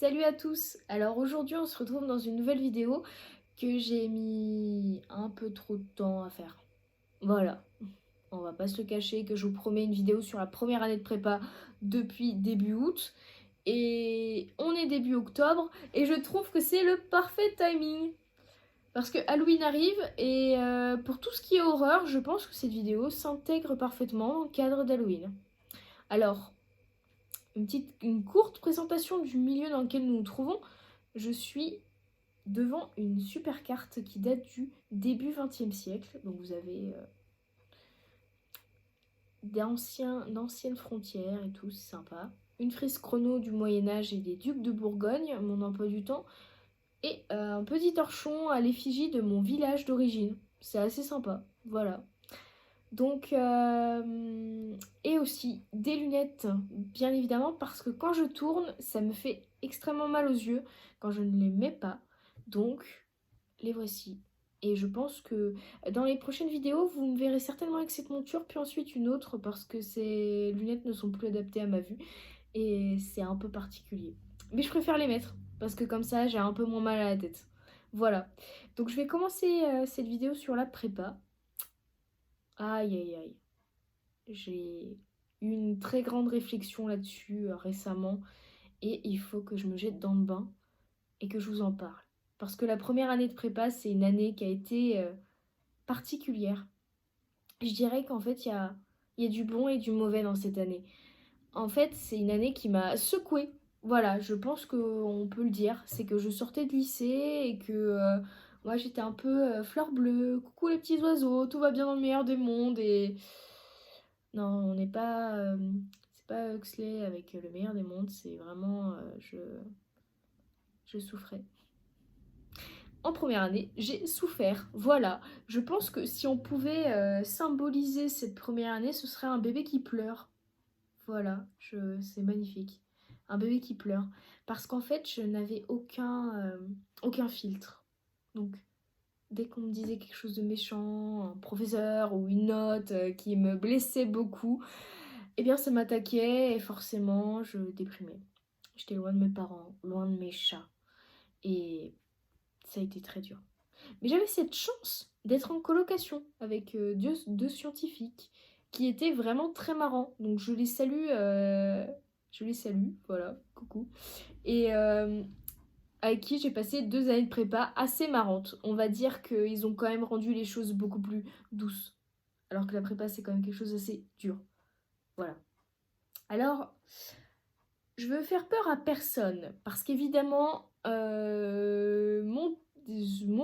Salut à tous! Alors aujourd'hui on se retrouve dans une nouvelle vidéo que j'ai mis un peu trop de temps à faire. Voilà, on va pas se le cacher que je vous promets une vidéo sur la première année de prépa depuis début août. Et on est début octobre et je trouve que c'est le parfait timing. Parce que Halloween arrive et pour tout ce qui est horreur, je pense que cette vidéo s'intègre parfaitement dans le cadre d'Halloween. Alors, une courte présentation du milieu dans lequel nous nous trouvons. Je suis devant une super carte qui date du début XXe siècle. Donc vous avez d'anciennes frontières et tout, c'est sympa. Une frise chrono du Moyen-Âge et des ducs de Bourgogne, mon emploi du temps. Et un petit torchon à l'effigie de mon village d'origine. C'est assez sympa, voilà. Donc, et aussi des lunettes, bien évidemment, parce que quand je tourne, ça me fait extrêmement mal aux yeux quand je ne les mets pas. Donc, les voici. Et je pense que dans les prochaines vidéos, vous me verrez certainement avec cette monture, puis ensuite une autre, parce que ces lunettes ne sont plus adaptées à ma vue. Et c'est un peu particulier. Mais je préfère les mettre, parce que comme ça, j'ai un peu moins mal à la tête. Voilà. Donc je vais commencer cette vidéo sur la prépa. Aïe aïe aïe. J'ai eu une très grande réflexion là-dessus récemment. Et il faut que je me jette dans le bain et que je vous en parle. Parce que la première année de prépa, c'est une année qui a été particulière. Je dirais qu'en fait, il y a du bon et du mauvais dans cette année. En fait, c'est une année qui m'a secouée. Voilà, je pense qu'on peut le dire. C'est que je sortais de lycée et que moi, j'étais un peu fleur bleue. Coucou les petits oiseaux, tout va bien dans le meilleur des mondes. Et non, on n'est pas... c'est pas Huxley avec le meilleur des mondes. C'est vraiment... je souffrais. En première année, j'ai souffert. Voilà. Je pense que si on pouvait symboliser cette première année, ce serait un bébé qui pleure. Voilà, c'est magnifique. Un bébé qui pleure. Parce qu'en fait, je n'avais aucun filtre. Donc, dès qu'on me disait quelque chose de méchant, un professeur ou une note qui me blessait beaucoup, eh bien, ça m'attaquait et forcément, je déprimais. J'étais loin de mes parents, loin de mes chats. Et ça a été très dur. Mais j'avais cette chance d'être en colocation avec deux scientifiques qui étaient vraiment très marrants. Donc je les salue, voilà, coucou. Et avec qui j'ai passé 2 années de prépa assez marrantes. On va dire qu'ils ont quand même rendu les choses beaucoup plus douces. Alors que la prépa, c'est quand même quelque chose d'assez dur. Voilà. Alors, je veux faire peur à personne. Parce qu'évidemment, mon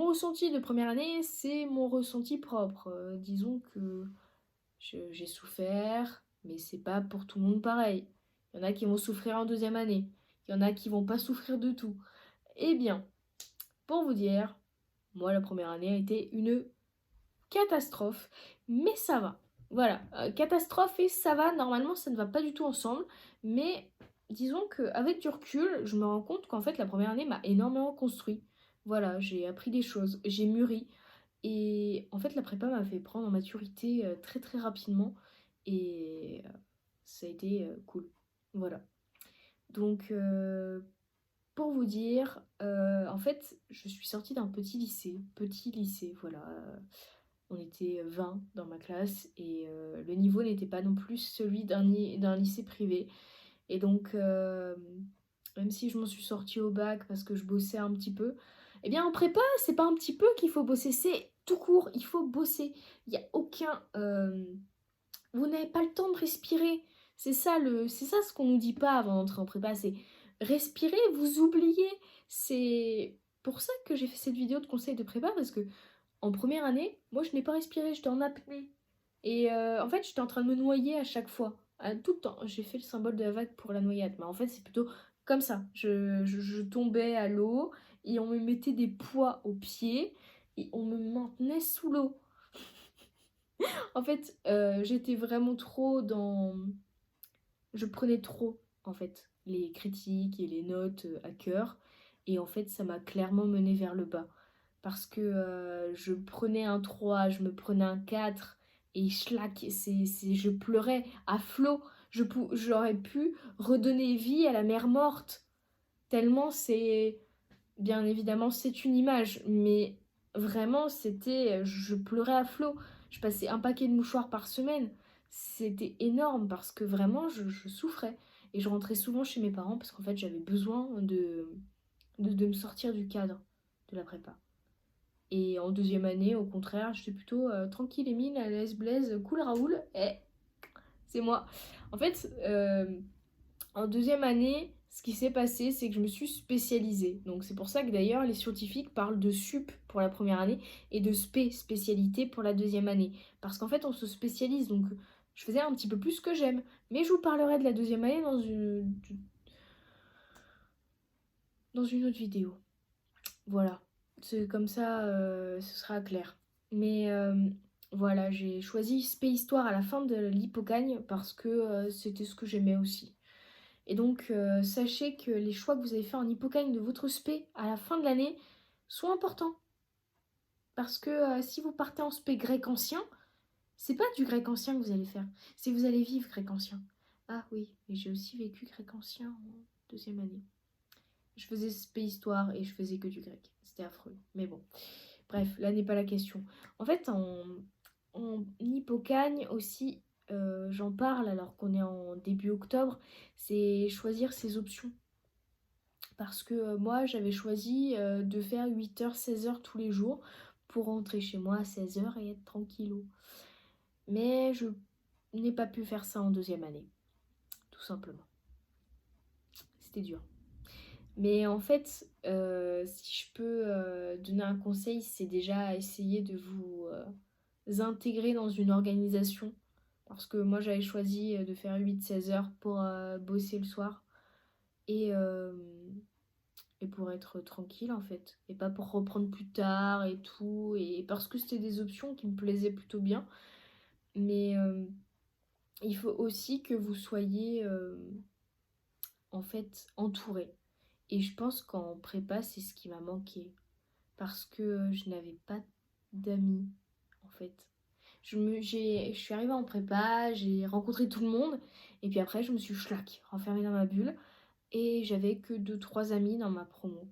ressenti de première année, c'est mon ressenti propre. Disons que j'ai souffert, mais c'est pas pour tout le monde pareil. Il y en a qui vont souffrir en deuxième année. Il y en a qui vont pas souffrir de tout. Eh bien, pour vous dire, moi, la première année a été une catastrophe, mais ça va. Voilà, catastrophe et ça va, normalement, ça ne va pas du tout ensemble, mais disons qu'avec du recul, je me rends compte qu'en fait, la première année m'a énormément construit. Voilà, j'ai appris des choses, j'ai mûri, et en fait, la prépa m'a fait prendre en maturité très très rapidement, et ça a été cool. Voilà. Donc, pour vous dire, en fait, je suis sortie d'un petit lycée, voilà. On était 20 dans ma classe et le niveau n'était pas non plus celui d'un lycée privé. Et donc, même si je m'en suis sortie au bac parce que je bossais un petit peu, eh bien en prépa, c'est pas un petit peu qu'il faut bosser, c'est tout court, il faut bosser. Il n'y a aucun... vous n'avez pas le temps de respirer. C'est ça ce qu'on nous dit pas avant d'entrer en prépa, c'est respirer, vous oubliez. C'est pour ça que j'ai fait cette vidéo de conseil de prépa parce que en première année, moi je n'ai pas respiré, j'étais en apnée. Et en fait, j'étais en train de me noyer à chaque fois. Tout le temps. J'ai fait le symbole de la vague pour la noyade. Mais en fait, c'est plutôt comme ça. Je tombais à l'eau et on me mettait des poids aux pieds et on me maintenait sous l'eau. En fait, j'étais vraiment trop dans... Je prenais trop, en fait, les critiques et les notes à cœur. Et en fait, ça m'a clairement mené vers le bas. Parce que je prenais un 3, je me prenais un 4 et schlac, je pleurais à flot. J'aurais pu redonner vie à la mère morte. tellement c'est... Bien évidemment, c'est une image, mais vraiment, c'était... Je pleurais à flots. Je passais un paquet de mouchoirs par semaine. C'était énorme parce que vraiment, je souffrais. Et je rentrais souvent chez mes parents parce qu'en fait, j'avais besoin de me sortir du cadre de la prépa. Et en deuxième année, au contraire, j'étais plutôt tranquille et mine, à l'aise blaise, cool Raoul. C'est moi. En fait, en deuxième année, ce qui s'est passé, c'est que je me suis spécialisée. Donc c'est pour ça que d'ailleurs les scientifiques parlent de sup pour la première année et de spécialité pour la deuxième année. Parce qu'en fait, on se spécialise. Donc je faisais un petit peu plus ce que j'aime. Mais je vous parlerai de la deuxième année dans une autre vidéo. Voilà. C'est comme ça, ce sera clair. Mais voilà, j'ai choisi spé histoire à la fin de l'hypocagne parce que c'était ce que j'aimais aussi. Et donc, sachez que les choix que vous avez fait en hypocagne de votre spé à la fin de l'année sont importants. Parce que si vous partez en spé grec ancien, c'est pas du grec ancien que vous allez faire, c'est que vous allez vivre grec ancien. Ah oui, mais j'ai aussi vécu grec ancien en deuxième année. Je faisais spé histoire et je faisais que du grec. C'était affreux. Mais bon, bref, là n'est pas la question. En fait, en hypocagne aussi, j'en parle alors qu'on est en début octobre, c'est choisir ses options. Parce que moi, j'avais choisi de faire 8h, 16h tous les jours pour rentrer chez moi à 16h et être tranquillou. Mais je n'ai pas pu faire ça en deuxième année, tout simplement. C'était dur. Mais en fait, si je peux donner un conseil, c'est déjà essayer de vous intégrer dans une organisation. Parce que moi, j'avais choisi de faire 8-16 heures pour bosser le soir. Et, pour être tranquille, en fait. Et pas pour reprendre plus tard et tout. Et parce que c'était des options qui me plaisaient plutôt bien. Mais il faut aussi que vous soyez, en fait, entouré. Et je pense qu'en prépa, c'est ce qui m'a manqué. Parce que je n'avais pas d'amis, en fait. Je suis arrivée en prépa, j'ai rencontré tout le monde, et puis après, je me suis renfermée dans ma bulle, et j'avais que 2-3 amis dans ma promo.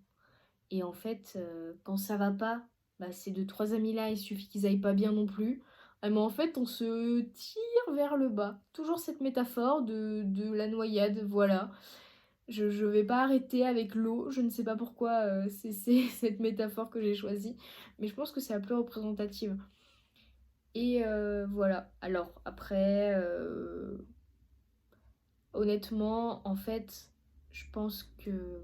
Et en fait, quand ça va pas, bah, ces 2-3 amis-là, il suffit qu'ils aillent pas bien non plus. Mais en fait, on se tire vers le bas. Toujours cette métaphore de la noyade, voilà. Je vais pas arrêter avec l'eau, je ne sais pas pourquoi c'est cette métaphore que j'ai choisie, mais je pense que c'est la plus représentative. Et voilà, alors après, honnêtement, en fait, je pense que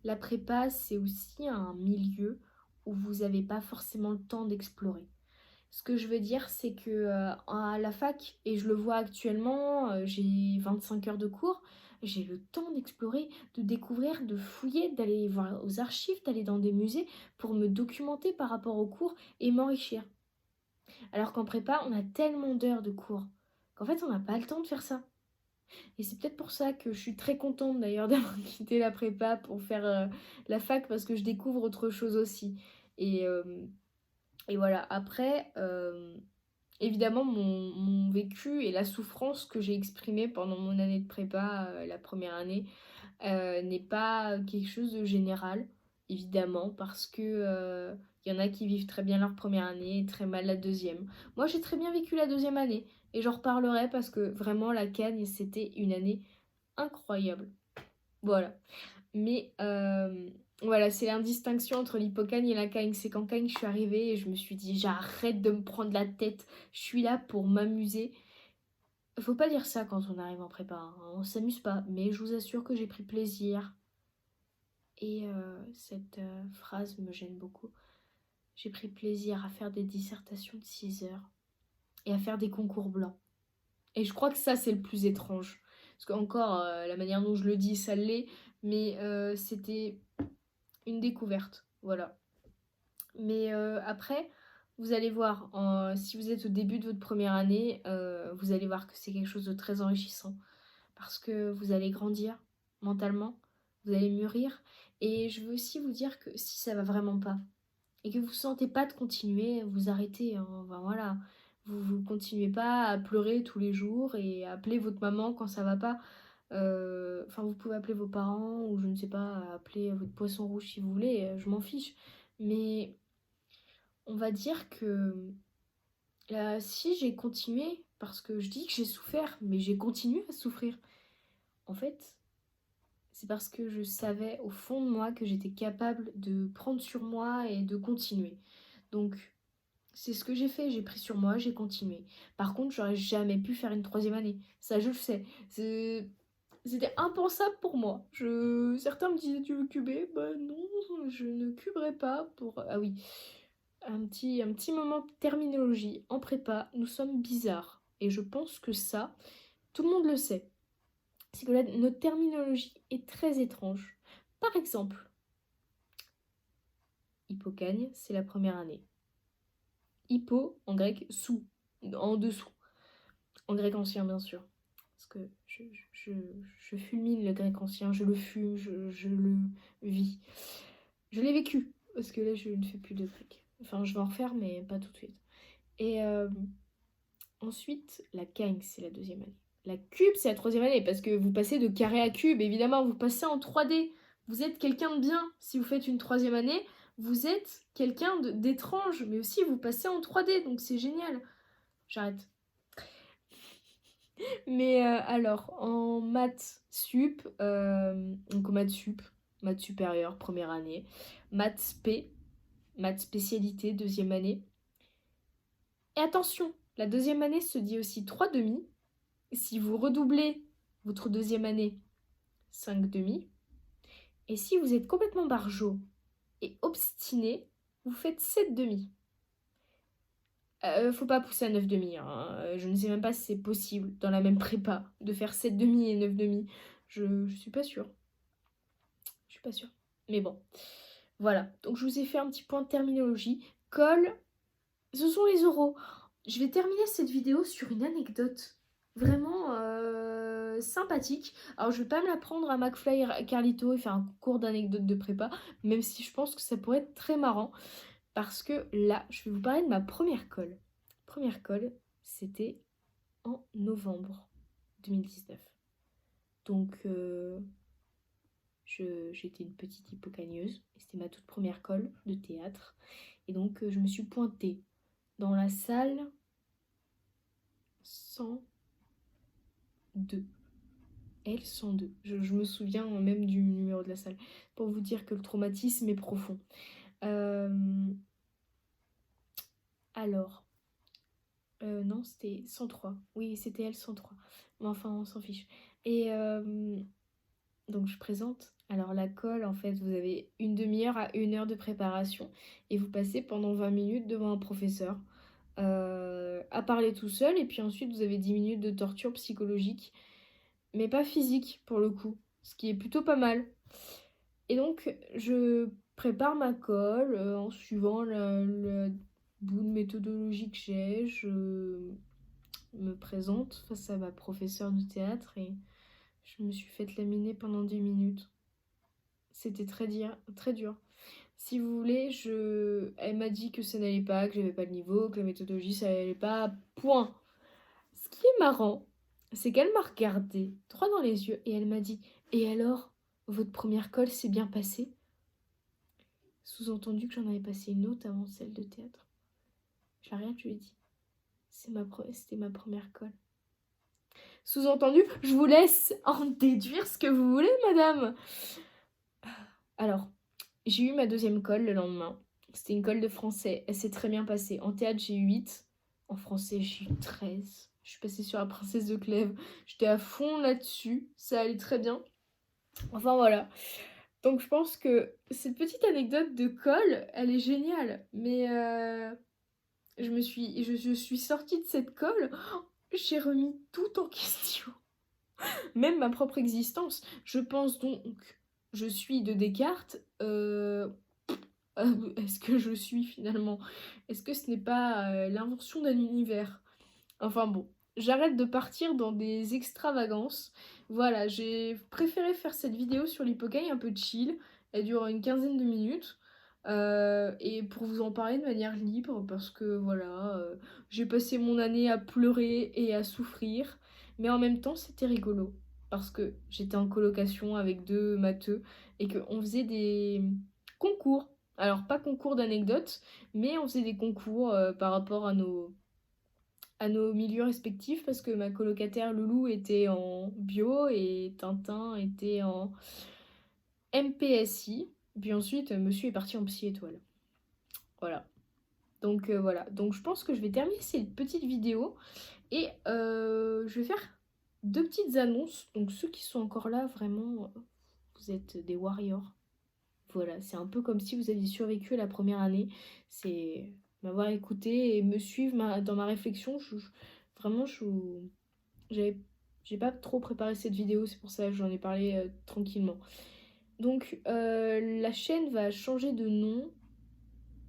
la prépa, c'est aussi un milieu où vous n'avez pas forcément le temps d'explorer. Ce que je veux dire, c'est que à la fac, et je le vois actuellement, j'ai 25 heures de cours, j'ai le temps d'explorer, de découvrir, de fouiller, d'aller voir aux archives, d'aller dans des musées pour me documenter par rapport aux cours et m'enrichir. Alors qu'en prépa, on a tellement d'heures de cours qu'en fait, on n'a pas le temps de faire ça. Et c'est peut-être pour ça que je suis très contente d'ailleurs d'avoir quitté la prépa pour faire la fac parce que je découvre autre chose aussi. Et, euh, et voilà, après, évidemment, mon vécu et la souffrance que j'ai exprimée pendant mon année de prépa, la première année, n'est pas quelque chose de général, évidemment, parce que y en a qui vivent très bien leur première année et très mal la deuxième. Moi, j'ai très bien vécu la deuxième année et j'en reparlerai parce que vraiment, la Cagne, c'était une année incroyable. Voilà. Mais voilà, c'est l'indistinction entre l'hypocagne et la cagne. C'est qu'en cagne, je suis arrivée et je me suis dit, j'arrête de me prendre la tête. Je suis là pour m'amuser. Faut pas dire ça quand on arrive en prépa, hein. On s'amuse pas. Mais je vous assure que j'ai pris plaisir. Et cette phrase me gêne beaucoup. J'ai pris plaisir à faire des dissertations de 6 heures et à faire des concours blancs. Et je crois que ça, c'est le plus étrange. Parce qu'encore, la manière dont je le dis, ça l'est. Mais c'était une découverte. Voilà. Mais après, vous allez voir, si vous êtes au début de votre première année, vous allez voir que c'est quelque chose de très enrichissant. Parce que vous allez grandir mentalement, vous allez mûrir. Et je veux aussi vous dire que si ça va vraiment pas, et que vous ne sentez pas de continuer, vous arrêtez, hein. Enfin, voilà. Vous continuez pas à pleurer tous les jours et à appeler votre maman quand ça va pas. Enfin, vous pouvez appeler vos parents ou je ne sais pas, appeler votre poisson rouge si vous voulez, je m'en fiche. Mais on va dire que si j'ai continué, parce que je dis que j'ai souffert, mais j'ai continué à souffrir. En fait, c'est parce que je savais au fond de moi que j'étais capable de prendre sur moi et de continuer. Donc, c'est ce que j'ai fait, j'ai pris sur moi, j'ai continué. Par contre, j'aurais jamais pu faire une troisième année. Ça, je le sais. C'était impensable pour moi. Certains me disaient, tu veux cuber? Bah non, je ne cuberai pas pour... Ah oui, un petit moment de terminologie. En prépa, nous sommes bizarres. Et je pense que ça, tout le monde le sait. C'est que notre terminologie est très étrange. Par exemple, hypocagne, c'est la première année. Hypo, en grec, sous, en dessous. En grec ancien, bien sûr. Parce que je fulmine le grec ancien, je le fume, je le vis. Je l'ai vécu, parce que là, je ne fais plus de grec. Enfin, je vais en refaire, mais pas tout de suite. Et ensuite, la cagne, c'est la deuxième année. La cube, c'est la troisième année, parce que vous passez de carré à cube, évidemment, vous passez en 3D. Vous êtes quelqu'un de bien. Si vous faites une troisième année, vous êtes quelqu'un d'étrange, mais aussi vous passez en 3D, donc c'est génial. J'arrête. Mais alors, en maths sup, donc maths supérieure, première année, maths spé, maths spécialité, deuxième année. Et attention, la deuxième année se dit aussi 3 demi. Si vous redoublez votre deuxième année, 5 demi. Et si vous êtes complètement barjot et obstiné, vous faites 7 demi. Faut pas pousser à 9 demi. Hein. Je ne sais même pas si c'est possible dans la même prépa de faire 7 demi et 9 demi. Je suis pas sûre. Je suis pas sûre. Mais bon. Voilà. Donc je vous ai fait un petit point de terminologie. Colle, ce sont les oraux. Je vais terminer cette vidéo sur une anecdote vraiment sympathique. Alors je vais pas me la prendre à McFly et Carlito et faire un cours d'anecdotes de prépa, même si je pense que ça pourrait être très marrant. Parce que là, je vais vous parler de ma première colle. Première colle, c'était en novembre 2019. Donc, j'étais une petite hippocagneuse. Et c'était ma toute première colle de théâtre. Et donc, je me suis pointée dans la salle 102. L102. Je me souviens même du numéro de la salle. Pour vous dire que le traumatisme est profond. Alors... non, c'était 103. Oui, c'était L103. Mais enfin, on s'en fiche. Et donc, je présente. Alors, la colle, en fait, vous avez une demi-heure à 1 heure de préparation. Et vous passez pendant 20 minutes devant un professeur à parler tout seul. Et puis ensuite, vous avez 10 minutes de torture psychologique. Mais pas physique, pour le coup. Ce qui est plutôt pas mal. Et donc, je prépare ma colle en suivant le bout de méthodologie que j'ai. Je me présente face à ma professeure de théâtre et je me suis fait laminer pendant 10 minutes. C'était très dur. Si vous voulez, elle m'a dit que ça n'allait pas, que j'avais pas le niveau, que la méthodologie ça n'allait pas, point. Ce qui est marrant, c'est qu'elle m'a regardé droit dans les yeux et elle m'a dit « Et alors, votre première colle s'est bien passée ?» Sous-entendu que j'en avais passé une autre avant celle de théâtre. Je rien, je lui ai dit. C'était ma première colle. Sous-entendu, je vous laisse en déduire ce que vous voulez, madame. Alors, j'ai eu ma deuxième colle le lendemain. C'était une colle de français. Elle s'est très bien passée. En théâtre, j'ai eu 8. En français, j'ai eu 13. Je suis passée sur la princesse de Clèves. J'étais à fond là-dessus. Ça allait très bien. Enfin, voilà. Donc, je pense que cette petite anecdote de colle, elle est géniale. Mais je suis sortie de cette colle. J'ai remis tout en question. Même ma propre existence. Je pense donc, je suis de Descartes. Est-ce que je suis finalement? Est-ce que ce n'est pas l'invention d'un univers? Enfin bon, j'arrête de partir dans des extravagances. Voilà, j'ai préféré faire cette vidéo sur l'hypocagne un peu chill. Elle dure une quinzaine de minutes. Et pour vous en parler de manière libre, parce que voilà, j'ai passé mon année à pleurer et à souffrir. Mais en même temps, c'était rigolo. parce que j'étais en colocation avec 2 matheux et qu'on faisait des concours. Alors pas concours d'anecdotes, mais on faisait des concours par rapport à nos milieux respectifs parce que ma colocataire Loulou était en bio et Tintin était en MPSI. Puis ensuite, monsieur est parti en psy étoile. Voilà. Donc voilà. Donc je pense que je vais terminer cette petite vidéo et je vais faire 2 petites annonces. Donc ceux qui sont encore là, vraiment, vous êtes des warriors. Voilà, c'est un peu comme si vous aviez survécu à la première année. C'est m'avoir écouté et me suivre dans ma réflexion. Vraiment, j'avais- j'ai pas trop préparé cette vidéo, c'est pour ça que j'en ai parlé tranquillement. Donc, la chaîne va changer de nom.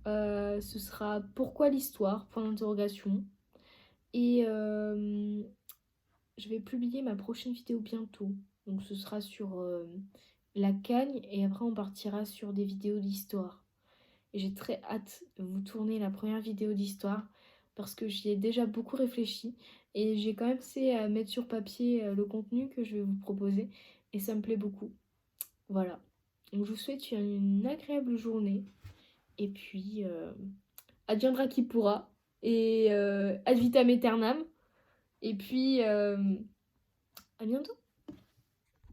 Ce sera Pourquoi l'histoire? Point d'interrogation. Et je vais publier ma prochaine vidéo bientôt. Donc, ce sera sur la Cagne et après, on partira sur des vidéos d'histoire. Et j'ai très hâte de vous tourner la première vidéo d'histoire parce que j'y ai déjà beaucoup réfléchi et j'ai quand même essayé à mettre sur papier le contenu que je vais vous proposer et ça me plaît beaucoup. Voilà. Donc je vous souhaite une agréable journée et puis adviendra qui pourra et ad vitam aeternam et puis à bientôt.